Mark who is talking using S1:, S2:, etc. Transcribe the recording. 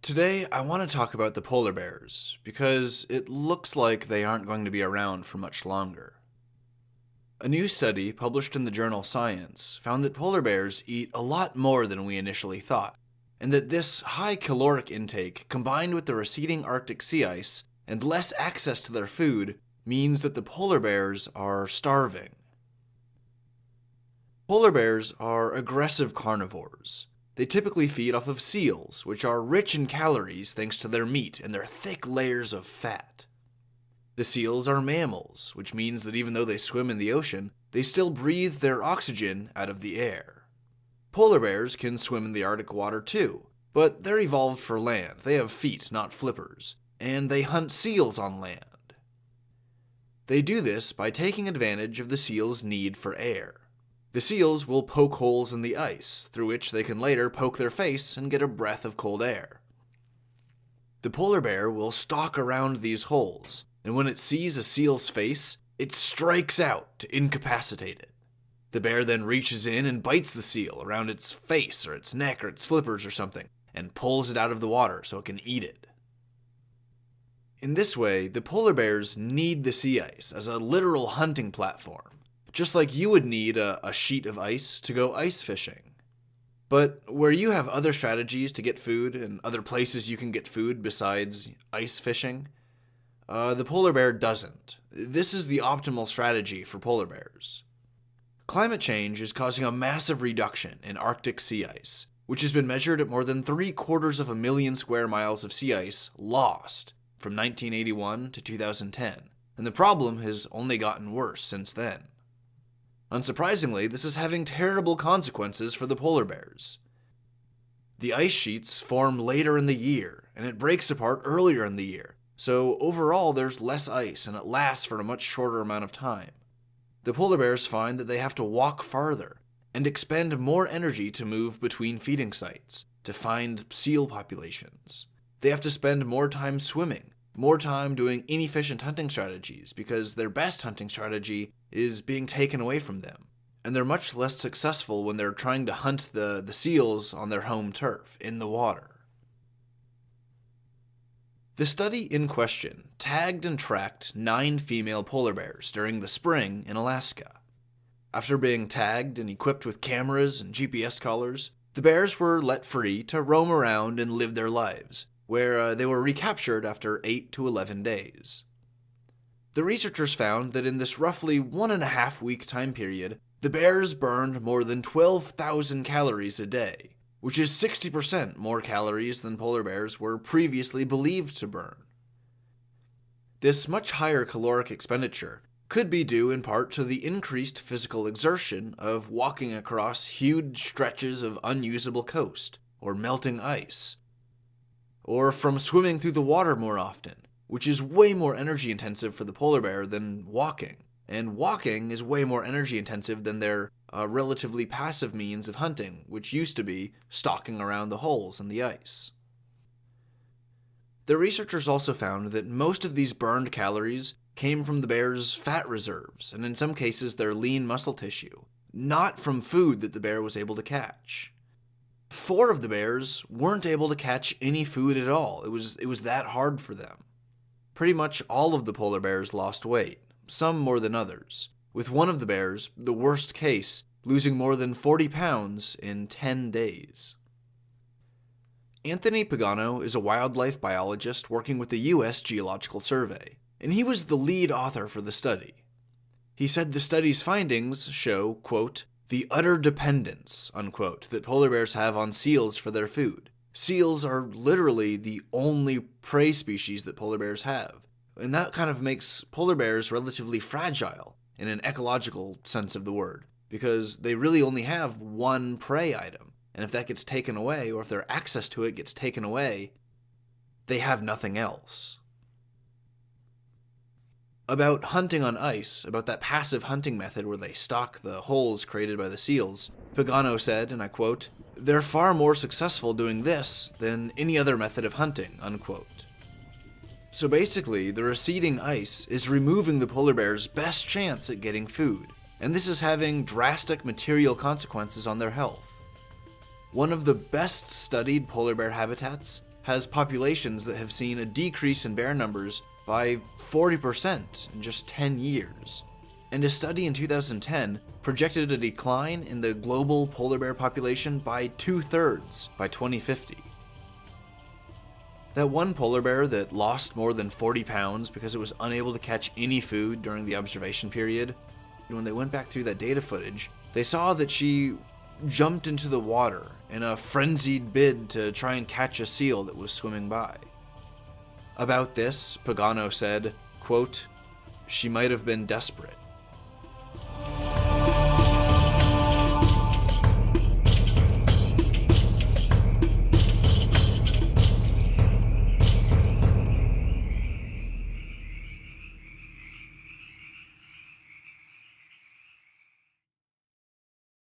S1: Today, I want to talk about the polar bears, because it looks like they aren't going to be around for much longer. A new study published in the journal Science found that polar bears eat a lot more than we initially thought, and that this high caloric intake combined with the receding Arctic sea ice and less access to their food means that the polar bears are starving. Polar bears are aggressive carnivores. They typically feed off of seals, which are rich in calories thanks to their meat and their thick layers of fat. The seals are mammals, which means that even though they swim in the ocean, they still breathe their oxygen out of the air. Polar bears can swim in the Arctic water too, but they're evolved for land. They have feet, not flippers, and they hunt seals on land. They do this by taking advantage of the seal's need for air. The seals will poke holes in the ice, through which they can later poke their face and get a breath of cold air. The polar bear will stalk around these holes, and when it sees a seal's face, it strikes out to incapacitate it. The bear then reaches in and bites the seal around its face or its neck or its flippers or something, and pulls it out of the water so it can eat it. In this way, the polar bears need the sea ice as a literal hunting platform, just like you would need a sheet of ice to go ice fishing. But where you have other strategies to get food and other places you can get food besides ice fishing, the polar bear doesn't. This is the optimal strategy for polar bears. Climate change is causing a massive reduction in Arctic sea ice, which has been measured at more than 750,000 square miles of sea ice lost from 1981 to 2010, and the problem has only gotten worse since then. Unsurprisingly, this is having terrible consequences for the polar bears. The ice sheets form later in the year, and it breaks apart earlier in the year, so overall there's less ice and it lasts for a much shorter amount of time. The polar bears find that they have to walk farther and expend more energy to move between feeding sites, to find seal populations. They have to spend more time swimming, more time doing inefficient hunting strategies because their best hunting strategy is being taken away from them. And they're much less successful when they're trying to hunt the seals on their home turf, in the water. The study in question tagged and tracked 9 female polar bears during the spring in Alaska. After being tagged and equipped with cameras and GPS collars, the bears were let free to roam around and live their lives, where they were recaptured after 8 to 11 days. The researchers found that in this roughly 1.5-week time period, the bears burned more than 12,000 calories a day, which is 60% more calories than polar bears were previously believed to burn. This much higher caloric expenditure could be due in part to the increased physical exertion of walking across huge stretches of unusable coast or melting ice, or from swimming through the water more often, which is way more energy intensive for the polar bear than walking. And walking is way more energy intensive than their relatively passive means of hunting, which used to be stalking around the holes in the ice. The researchers also found that most of these burned calories came from the bear's fat reserves, and in some cases their lean muscle tissue, not from food that the bear was able to catch. 4 of the bears weren't able to catch any food at all. It was that hard for them. Pretty much all of the polar bears lost weight, some more than others, with one of the bears, the worst case, losing more than 40 pounds in 10 days. Anthony Pagano is a wildlife biologist working with the U.S. Geological Survey, and he was the lead author for the study. He said the study's findings show, quote, the utter dependence, unquote, that polar bears have on seals for their food. Seals are literally the only prey species that polar bears have, and that kind of makes polar bears relatively fragile in an ecological sense of the word, because they really only have one prey item, and if that gets taken away, or if their access to it gets taken away, they have nothing else. About hunting on ice, about that passive hunting method where they stalk the holes created by the seals, Pagano said, and I quote, they're far more successful doing this than any other method of hunting, unquote. So basically, the receding ice is removing the polar bear's best chance at getting food, and this is having drastic material consequences on their health. One of the best studied polar bear habitats has populations that have seen a decrease in bear numbers by 40% in just 10 years. And a study in 2010 projected a decline in the global polar bear population by 2/3 by 2050. That one polar bear that lost more than 40 pounds because it was unable to catch any food during the observation period, when they went back through that data footage, they saw that she jumped into the water in a frenzied bid to try and catch a seal that was swimming by. About this, Pagano said, quote, "She might have been desperate.